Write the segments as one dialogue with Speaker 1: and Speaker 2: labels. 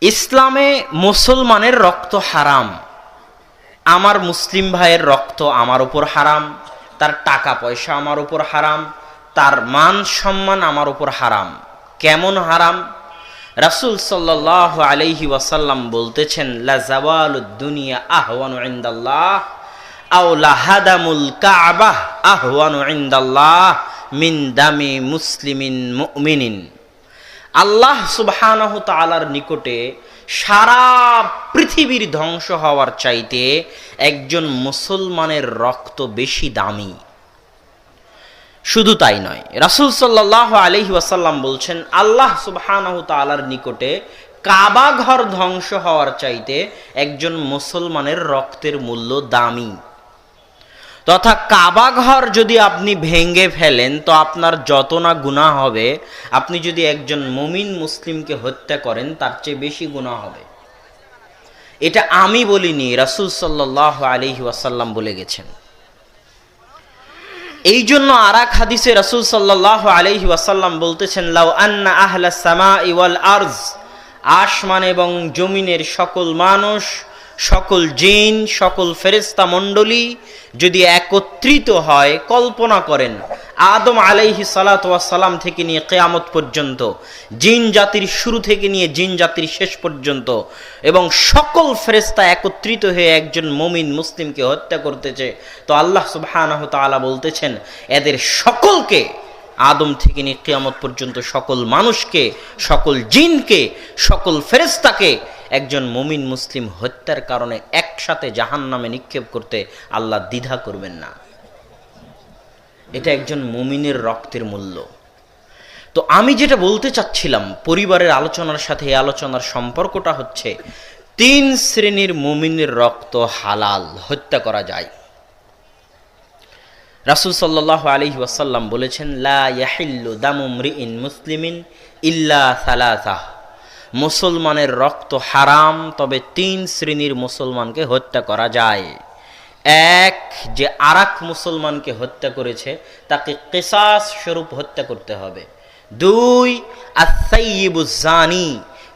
Speaker 1: ইসলামে মুসলমানের রক্ত হারাম। আমার মুসলিম ভাইয়ের রক্ত আমার উপর হারাম, তার টাকা পয়সা আমার উপর হারাম, তার মান সম্মান আমার উপর হারাম। কেমন হারাম? রাসূল সাল্লাল্লাহু আলাইহি ওয়াসাল্লাম বলতেছেন, লা জাওয়ালুদ দুনিয়া আহওয়ানু ইনদাল্লাহ আও লা হাদামুল কাবাহ আহওয়ানু ইনদাল্লাহ মিন দামি মুসলিমিন মুমিনিন। আল্লাহ সুবহানাহু তাআলার নিকটে সারা পৃথিবীর ধ্বংস হওয়ার চাইতে একজন মুসলমানের রক্ত বেশি দামি। শুধু তাই নয়, রাসূল সাল্লাল্লাহু আলাইহি ওয়াসাল্লাম বলছেন, আল্লাহ সুবহানাহু তাআলার নিকটে কাবা ঘর ধ্বংস হওয়ার চাইতে একজন মুসলমানের রক্তের মূল্য দামি। তথা কাবা ঘর যদি আপনি ভেঙে ফেলেন তো আপনার যত না গুনাহ হবে, আপনি যদি একজন মুমিন মুসলিমকে হত্যা করেন তার চেয়ে বেশি গুনাহ হবে। এটা আমি বলিনি, রাসূল সাল্লাল্লাহু আলাইহি ওয়াসাল্লাম বলে গেছেন। এই জন্য আরেক হাদিসে রাসূল সাল্লাল্লাহু আলাইহি ওয়াসাল্লাম বলতেছেন, লাউ আন্না আহলাস সামাই ওয়াল আরজ, আসমান এবং জমিনের সকল মানুষ, সকল জিন, সকল ফেরেশতা মণ্ডলী যদি একত্রিত হয়, কল্পনা করেন আদম আলাইহিস সালাতু ওয়াস সালাম থেকে নিয়ে কিয়ামত পর্যন্ত, জিন জাতির শুরু থেকে নিয়ে জিন জাতির শেষ পর্যন্ত, এবং সকল ফেরেশতা একত্রিত হয়ে একজন মুমিন মুসলিমকে হত্যা করতেছে, তো আল্লাহ সুবহানাহু তাআলা বলতেছেন এদের সকলকে, আদম থেকে নিয়ে কিয়ামত পর্যন্ত সকল মানুষকে, সকল জিনকে, সকল ফেরেশতাকে একজন মুমিন মুসলিম হত্যার কারণে একসাথে জাহান্নামে নিক্ষেপ করতে আল্লাহ দ্বিধা করবেন না। এটা একজন মুমিনের রক্তের মূল্য। তো আমি যেটা বলতে চাচ্ছিলাম, পরিবারের আলোচনার সাথে এই আলোচনার সম্পর্কটা হচ্ছে, 3 শ্রেণীর মুমিনের রক্ত হালাল, হত্যা করা যায়। রাসূল সাল্লাল্লাহু আলাইহি ওয়াসাল্লাম বলেছেন, লা ইয়াহিল্লু দামু মরিইন মুসলিমিন ইল্লা সালাসা, মুসলমানের রক্ত হারাম, তবে 3 শ্রেণীর মুসলমানকে হত্যা করা যায়। এক, যে আরেক মুসলমানকে হত্যা করেছে তাকে কিসাস স্বরূপ হত্যা করতে হবে। 2, আস-সাইয়্যিবুজ জানি,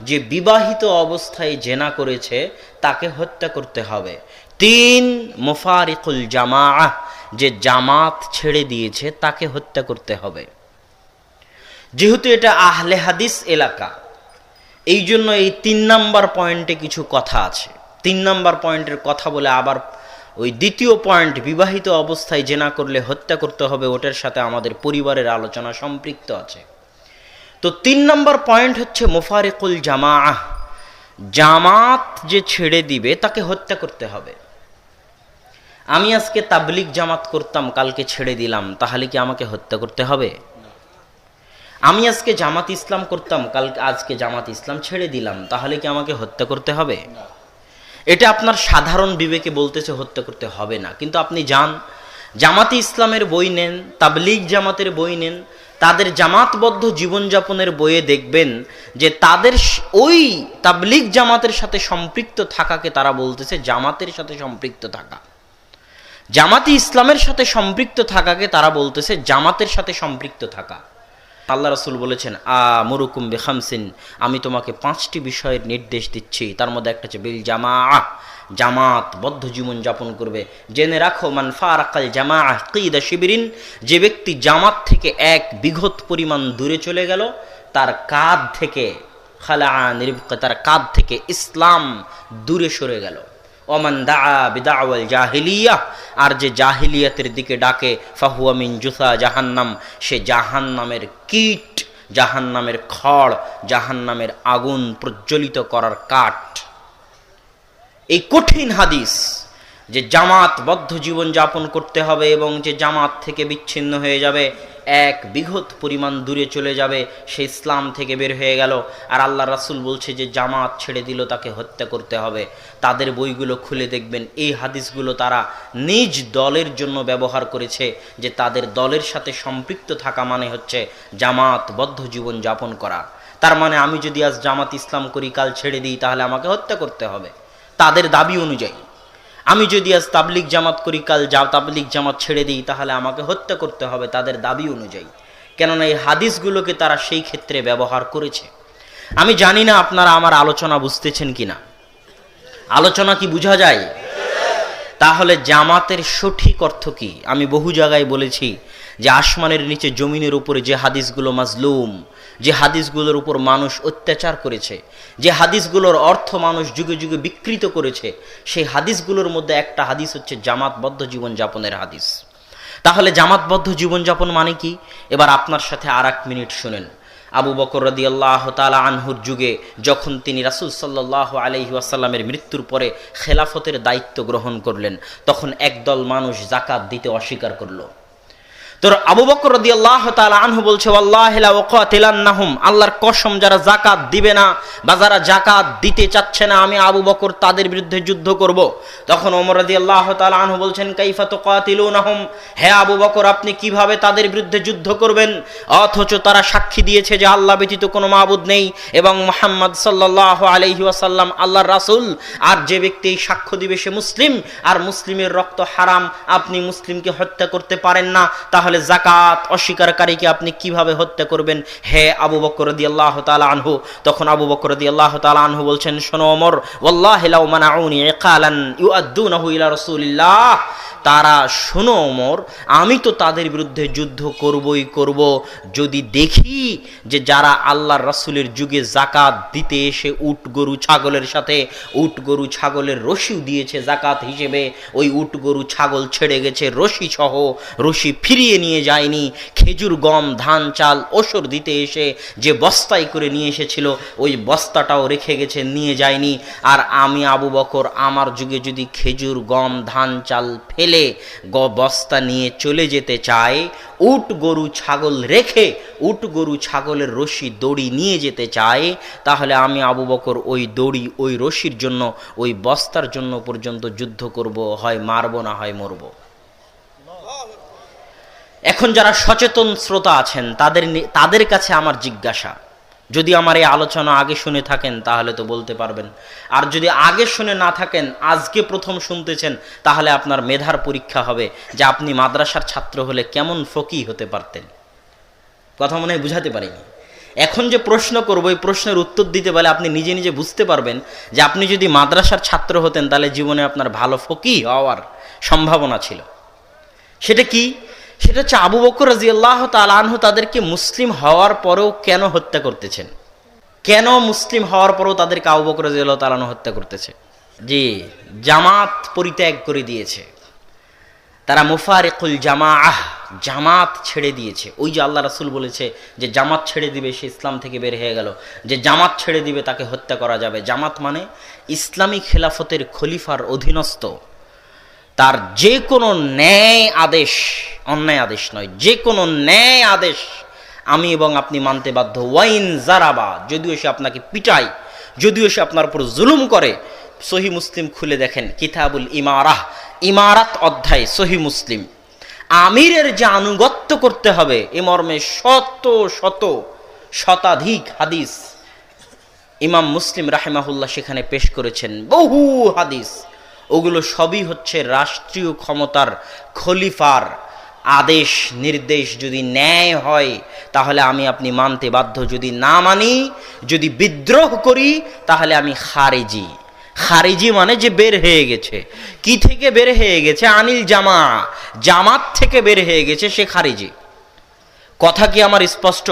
Speaker 1: যে বিবাহিত অবস্থায় জেনা করেছে তাকে হত্যা করতে হবে। 3, মুফারিকুল জামাআহ, যে জামাত ছেড়ে দিয়েছে তাকে হত্যা করতে হবে। যেহেতু এটা আহলে হাদিস এলাকা, এই জন্য এই 3 নাম্বার পয়েন্টে কিছু কথা আছে। 3 নাম্বার পয়েন্টের কথা বলে আবার ওই দ্বিতীয় পয়েন্ট, বিবাহিত অবস্থায় জেনা করলে হত্যা করতে হবে, ওটার সাথে আমাদের পরিবারের আলোচনা সম্পৃক্ত আছে। তো 3 নাম্বার পয়েন্ট হচ্ছে মুফারিকুল জামাআহ, জামাত যে ছেড়ে দিবে তাকে হত্যা করতে হবে। আমি আজকে তাবলিগ জামাত করতাম, কালকে ছেড়ে দিলাম, তাহলে কি আমাকে হত্যা করতে হবে? আমি আজকে জামাত ইসলাম করতাম, আজকে জামাত ইসলাম ছেড়ে দিলাম, তাহলে কি আমাকে হত্যা করতে হবে? এটা আপনার সাধারণ বিবেকে বলতেছে হত্যা করতে হবে না। কিন্তু আপনি যান, জামাতে ইসলামের বই নেন, তাবলিগ জামাতের বই নেন, তাদের জামাতবদ্ধ জীবনযাপনের বইয়ে দেখবেন যে তাদের ওই তাবলিগ জামাতের সাথে সম্পৃক্ত থাকাকে তারা বলতেছে জামাতের সাথে সম্পৃক্ত থাকা। জামাতে ইসলামের সাথে সম্পৃক্ত থাকাকে তারা বলতেছে জামাতের সাথে সম্পৃক্ত থাকা। আল্লাহ রাসূল বলেছেন, আমুরুকুম বিখামসিন, আমি তোমাকে 5টি বিষয়ের নির্দেশ দিচ্ছি, তার মধ্যে একটা হচ্ছে বিল জামাআহ, জামাতবদ্ধ জীবন যাপন করবে। জেনে রাখো, মান ফারাকাল জামাআহ কিদা শিবিরিন, যে ব্যক্তি জামাত থেকে 1 বিঘত পরিমাণ দূরে চলে গেল, তার কাঁধ থেকে তার কাঁধ থেকে ইসলাম দূরে সরে গেল। ওমান দাআ বিদাওয়াল জাহিলিয়াহ, আর যে জাহিলিয়াতের দিকে ডাকে, ফাহুয়া মিন জুসা জাহান্নাম, সে জাহান্নামের কীট, জাহান্নামের খড়, জাহান্নামের আগুন প্রজ্বলিত করার কাঠ। এই কঠিন হাদিস যে জামাতবদ্ধ জীবন যাপন করতে হবে এবং যে জামাত থেকে বিচ্ছিন্ন হয়ে যাবে, 1 বিঘত পরিমাণ দূরে চলে যাবে, সে ইসলাম থেকে বের হয়ে গেল। আর আল্লাহ রাসূল বলছে যে জামাত ছেড়ে দিল তাকে হত্যা করতে হবে। তাদের বইগুলো খুলে দেখবেন এই হাদিসগুলো তারা নিজ দলের জন্য ব্যবহার করেছে, যে তাদের দলের সাথে সম্পৃক্ত থাকা মানে হচ্ছে জামাতবদ্ধ জীবন যাপন করা। তার মানে আমি যদি আজ জামাত ইসলাম করি, কাল ছেড়ে দিই, তাহলে আমাকে হত্যা করতে হবে তাদের দাবি অনুযায়ী। আমি যদি আজ তাবলিগ জামাত করি, কাল তাবলিগ জামাত ছেড়ে দিই, তাহলে আমাকে হত্যা করতে হবে তাদের দাবি অনুযায়ী। কেননা এই হাদিসগুলোকে তারা সেই ক্ষেত্রে ব্যবহার করেছে। আমি জানি না আপনারা আমার আলোচনা বুঝতেছেন কিনা। আলোচনা কি বোঝা যায়? তাহলে জামাতের সঠিক অর্থ কি? আমি বহু জায়গায় বলেছি যে আসমানের নিচে জমিনের উপরে যে হাদিসগুলো মাজলুম, যে হাদিসগুলোর উপর মানুষ অত্যাচার করেছে, যে হাদিসগুলোর অর্থ মানুষ যুগে যুগে বিকৃত করেছে, সেই হাদিসগুলোর মধ্যে একটা হাদিস হচ্ছে জামাতবদ্ধ জীবনযাপনের হাদিস। তাহলে জামাতবদ্ধ জীবনযাপন মানে কি? এবার আপনার সাথে আর 1 মিনিট শুনেন। আবু বকর রাদিয়াল্লাহু তাআলা আনহুর যুগে যখন তিনি রাসূল সাল্লাল্লাহু আলাইহি ওয়াসাল্লামের মৃত্যুর পরে খেলাফতের দায়িত্ব গ্রহণ করলেন, তখন একদল মানুষ যাকাত দিতে অস্বীকার করলো। তো আবু বকর রাদিয়াল্লাহু তাআলা আনহু বলছে, ওয়াল্লাহি লা উকাতিলান্নাহুম, আল্লাহর কসম যারা যাকাত দিবে না বা যারা যাকাত দিতে চাচ্ছে না, আমি আবু বকর তাদের বিরুদ্ধে যুদ্ধ করব। তখন ওমর রাদিয়াল্লাহু তাআলা আনহু বলছেন, কাইফা তুকাতিলুনাহুম, হে আবু বকর আপনি কিভাবে তাদের বিরুদ্ধে যুদ্ধ করবেন, অথচ তারা সাক্ষী দিয়েছে যে আল্লাহ ব্যতীত কোনো মাবুদ নেই এবং মুহাম্মদ সাল্লাল্লাহু আলাইহি ওয়াসাল্লাম আল্লাহর রাসূল। আর যে ব্যক্তি এই সাক্ষ্য দিবে সে মুসলিম, আর মুসলিমের রক্ত হারাম, আপনি মুসলিমকে হত্যা করতে পারেন না, তাহলে যাকাত অস্বীকারীকে আপনি কিভাবে হত্যা করবেন হে আবু বকর রাদিয়াল্লাহু তাআলা আনহু? তখন আবু বকর রাদিয়াল্লাহু তাআলা আনহু বলছেন, শোনো ওমর, ওয়াল্লাহি লাউ মানাউনি ইকালান ইউআদ্দুনাহু ইলা রাসূলিল্লাহ, তারা শোনো ওমর, আমি তো তাদের বিরুদ্ধে যুদ্ধ করবই করব যদি দেখি যে যারা আল্লাহর রাসূলের যুগে যাকাত দিতে এসে উট গরু ছাগলের সাথে উট গরু ছাগলের রশিও দিয়েছে যাকাত হিসেবে, ওই উট গরু ছাগল ছেড়ে গেছে রশি সহ, রশি ফিরিয়ে নিয়ে যায়নি, খেজুর গম ধান চাল ওসর দিতে এসে যে বস্তায় করে নিয়ে এসেছিল ওই বস্তাটাও রেখে গেছে, নিয়ে যায়নি। আর আমি আবু বকর আমার যুগে যদি খেজুর গম ধান চাল ফেলে বস্তা নিয়ে চলে যেতে চায়, উট গরু ছাগল রেখে উট গরু ছাগলের রশি দড়ি নিয়ে যেতে চায়, তাহলে আমি আবু বকর ওই দড়ি ওই রশির জন্য ওই বস্তার জন্য পর্যন্ত যুদ্ধ করব, হয় মারবো না হয় মরবো। এখন যারা সচেতন শ্রোতা আছেন তাদের কাছে আমার জিজ্ঞাসা, যদি আমার এই আলোচনা আগে শুনে থাকেন তাহলে তো বলতে পারবেন, আর যদি আগে শুনে না থাকেন আজকে প্রথম শুনতেছেন, তাহলে আপনার মেধার পরীক্ষা হবে যে আপনি মাদ্রাসার ছাত্র হলে কেমন ফকিহ হতে পারতেন। কথা মনে হয় বুঝাতে পারিনি। এখন যে প্রশ্ন করবো এই প্রশ্নের উত্তর দিতে পারলে আপনি নিজে নিজে বুঝতে পারবেন যে আপনি যদি মাদ্রাসার ছাত্র হতেন তাহলে জীবনে আপনার ভালো ফকিহ হওয়ার সম্ভাবনা ছিল। সেটা কি? সেটা হচ্ছে আবু বকর রাদিয়াল্লাহু তাআলা আনহু তাদেরকে মুসলিম হওয়ার পরেও কেন হত্যা করতেছেন? কেন মুসলিম হওয়ার পরেও তাদেরকে আবু বকর রাদিয়াল্লাহু তাআলা আনহু হত্যা করতেছে? জি, জামাত পরিত্যাগ করে দিয়েছে তারা, মুফারিকুল জামাআহ, জামাত ছেড়ে দিয়েছে। ওই যে আল্লাহ রাসূল বলেছে যে জামাত ছেড়ে দিবে সে ইসলাম থেকে বের হয়ে গেল, যে জামাত ছেড়ে দিবে তাকে হত্যা করা যাবে। জামাত মানে ইসলামী খেলাফতের খলিফার অধীনস্থ, তার যে কোনো ন্যায় আদেশ, অন্যায় আদেশ নয়, যে কোনো ন্যায় আদেশ আমি এবং আপনি মানতে বাধ্য। ওয়াইন জারাবা, যদিও সে আপনাকে পিটায়, যদিও সে আপনার উপর জুলুম করে। সহিহ মুসলিম খুলে দেখেন, কিতাবুল ইমারাহ, ইমারাত অধ্যায় সহিহ মুসলিম। আমিরের যে আনুগত্য করতে হবে এ মর্মে শত শত শতাধিক হাদিস ইমাম মুসলিম রাহিমাহুল্লাহ সেখানে পেশ করেছেন, বহু হাদিস। ওগুলো সবই হচ্ছে রাষ্ট্রীয় ক্ষমতার খলিফার আদেশ নির্দেশ। যদি ন্যায় হয় তাহলে আমি আপনি মানতে বাধ্য, যদি না মানি, যদি বিদ্রোহ করি তাহলে আমি খারিজি। খারিজি মানে যে বের হয়ে গেছে। কি থেকে বের হয়ে গেছে? আনিল জামা, জামাত থেকে বের হয়ে গেছে, সে খারিজি। কথা কি আমার স্পষ্ট?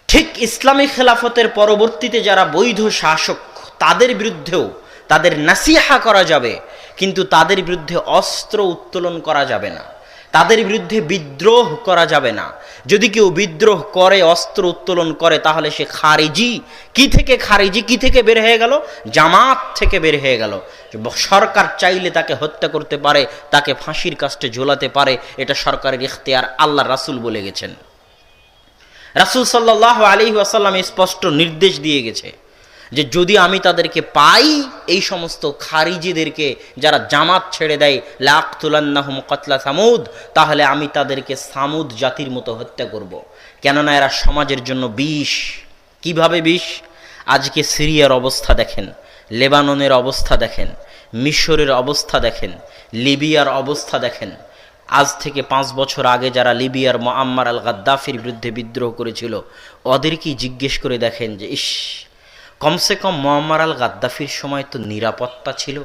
Speaker 1: ঠিক ইসলামী খেলাফতের পরবর্তীতে যারা বৈধ শাসক তাদের বিরুদ্ধেও তাদের নাসিহা করা যাবে, কিন্তু তাদের বিরুদ্ধে অস্ত্র উত্তোলন করা যাবে না, তাদের বিরুদ্ধে বিদ্রোহ করা যাবে না। যদি কেউ বিদ্রোহ করে, অস্ত্র উত্তোলন করে, তাহলে সে খারিজি। কি থেকে খারিজি? কি থেকে বের হয়ে গেল? জামাত থেকে বের হয়ে গেল। সরকার চাইলে তাকে হত্যা করতে পারে, তাকে ফাঁসির কাস্টে ঝোলাতে পারে, এটা সরকারের ইখতিয়ার। আল্লাহ রাসূল বলে গেছেন, রাসূল সাল্লাল্লাহু আলাইহি ওয়াসাল্লাম স্পষ্ট নির্দেশ দিয়ে গেছে যে যদি আমি তাদেরকে পাই, এই সমস্ত খারিজিদেরকে যারা জামাত ছেড়ে দেয়, লাকতুলান্নাহুম কতলা সামুদ, তাহলে আমি তাদেরকে সামুদ জাতির মতো হত্যা করব। কেননা এরা সমাজের জন্য বিষ। কিভাবে বিষ? আজকে সিরিয়ার অবস্থা দেখেন, লেবাননের অবস্থা দেখেন, মিশরের অবস্থা দেখেন, লিবিয়ার অবস্থা দেখেন। আজ থেকে 5 বছর আগে যারা লিবিয়ার মুআম্মার আল গাদ্দাফির বিরুদ্ধে বিদ্রোহ করেছিল, ওদেরকেই জিজ্ঞেস করে দেখেন যে ইস, কমসে কম মুআম্মার আল গাদ্দাফির সময় তো নিরাপত্তা ছিল।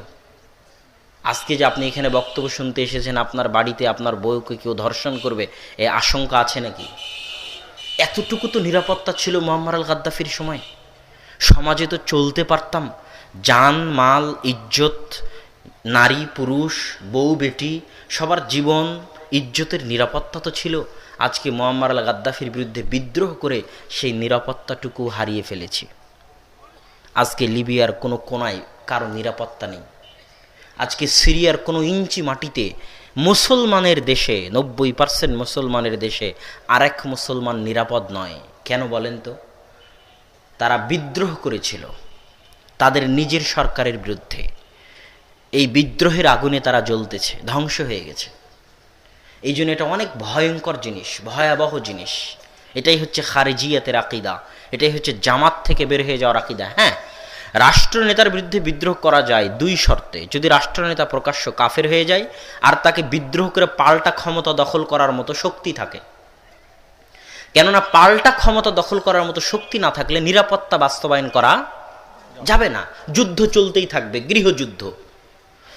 Speaker 1: আজকে যে আপনি এখানে বক্তব্য শুনতে এসেছেন, আপনার বাড়িতে আপনার বউকে কেউ ধর্ষণ করবে এই আশঙ্কা আছে নাকি? এতটুকু তো নিরাপত্তা ছিল মুআম্মার আল গাদ্দাফির সময়। সমাজে তো চলতে পারতাম, জান মাল ইজ্জত, নারী পুরুষ বউ বেটি সবার জীবন ইজ্জতের নিরাপত্তা তো ছিল। আজকে মুআম্মার আল গাদ্দাফির বিরুদ্ধে বিদ্রোহ করে সেই নিরাপত্তাটুকু হারিয়ে ফেলেছি। আজকে লিবিয়ার কোনো কোনায় কারো নিরাপত্তা নেই। আজকে সিরিয়ার কোনো ইঞ্চি মাটিতে মুসলমানের দেশে, 90% মুসলমানের দেশে আরেক মুসলমান নিরাপদ নয়। কেন বলেন তো? তারা বিদ্রোহ করেছিল তাদের নিজের সরকারের বিরুদ্ধে। এই বিদ্রোহের আগুনে তারা জ্বলতেছে, ধ্বংস হয়ে গেছে। এই জন্য এটা অনেক ভয়ঙ্কর জিনিস, ভয়াবহ জিনিস। এটাই হচ্ছে খারিজিয়াতের আকিদা, এটাই হচ্ছে জামাত থেকে বের হয়ে যাওয়ার আকিদা। হ্যাঁ, রাষ্ট্রনেতার বিরুদ্ধে বিদ্রোহ করা যায় 2 শর্তে। যদি রাষ্ট্রনেতা প্রকাশ্য কাফের হয়ে যায় আর তাকে বিদ্রোহ করে পাল্টা ক্ষমতা দখল করার মতো শক্তি থাকে। কেননা পাল্টা ক্ষমতা দখল করার মতো শক্তি না থাকলে নিরাপত্তা বাস্তবায়ন করা যাবে না, যুদ্ধ চলতেই থাকবে, গৃহযুদ্ধ।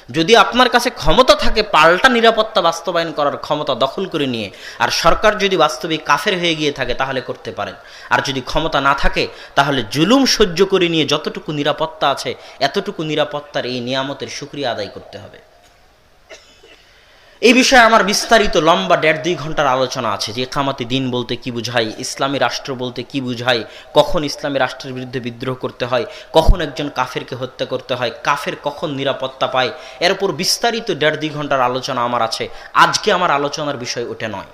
Speaker 1: যদি আপনার কাছে ক্ষমতা থাকে পাল্টা নিরাপত্তা বাস্তবায়ন করার ক্ষমতা দখল করে নিয়ে, আর সরকার যদি বাস্তবিক কাফের হয়ে গিয়ে থাকে তাহলে করতে পারেন। আর যদি ক্ষমতা না থাকে তাহলে জুলুম সহ্য করে নিয়ে যতটুকু নিরাপত্তা আছে এতটুকু নিরাপত্তার এই নিয়ামতের শুকরিয়া আদায় করতে হবে। এই বিষয়ে আমার বিস্তারিত লম্বা 1.5-2 ঘন্টার আলোচনা আছে যে ইকামতি দিন বলতে কি বুঝায়, ইসলামী রাষ্ট্র বলতে কি বুঝায়, কখন ইসলামী রাষ্ট্রের বিরুদ্ধে বিদ্রোহ করতে হয়, কখন একজন কাফেরকে হত্যা করতে হয়, কাফের কখন নিরাপত্তা পায়, এর উপর বিস্তারিত 1.5-2 ঘন্টার আলোচনা আমার আছে। আজকে আমার আলোচনার বিষয় ওটা নয়।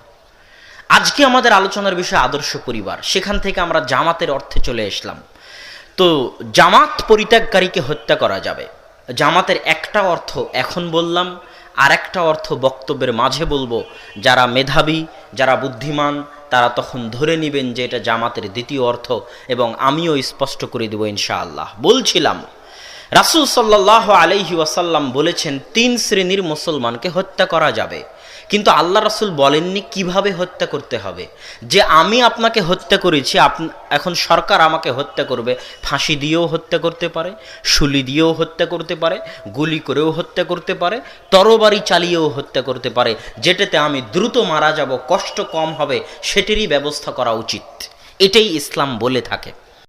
Speaker 1: আজকে আমাদের আলোচনার বিষয় আদর্শ পরিবার। সেখান থেকে আমরা জামাতের অর্থে চলে আসলাম। তো জামাত পরিত্যাগকারীকে হত্যা করা যাবে। জামাতের একটা অর্থ এখন বললাম, আর একটা অর্থ বক্তব্যের মাঝে বলবো। যারা মেধাবী, যারা বুদ্ধিমান তারা তখন ধরে নেবেন যে এটা জামাতের দ্বিতীয় অর্থ, এবং আমিও স্পষ্ট করে দেব ইনশাআল্লাহ। বলছিলাম রাসূল সাল্লাল্লাহু আলাইহি ওয়াসাল্লাম বলেছেন 3 শ্রেণীর মুসলমানকে হত্যা করা যাবে, কিন্তু আল্লাহ রাসূল বলেননি কিভাবে হত্যা করতে হবে। যে আমি আপনাকে হত্যা করেছি, এখন সরকার আমাকে হত্যা করবে, ফাঁসি দিয়েও হত্যা করতে পারে, শুলি দিয়েও হত্যা করতে পারে, গুলি করেও হত্যা করতে পারে, তরবারি চালিয়েও হত্যা করতে পারে। যেটাতে আমি দ্রুত মারা যাব, কষ্ট কম হবে, সেটারই ব্যবস্থা করা উচিত। এটাই ইসলাম বলে থাকে।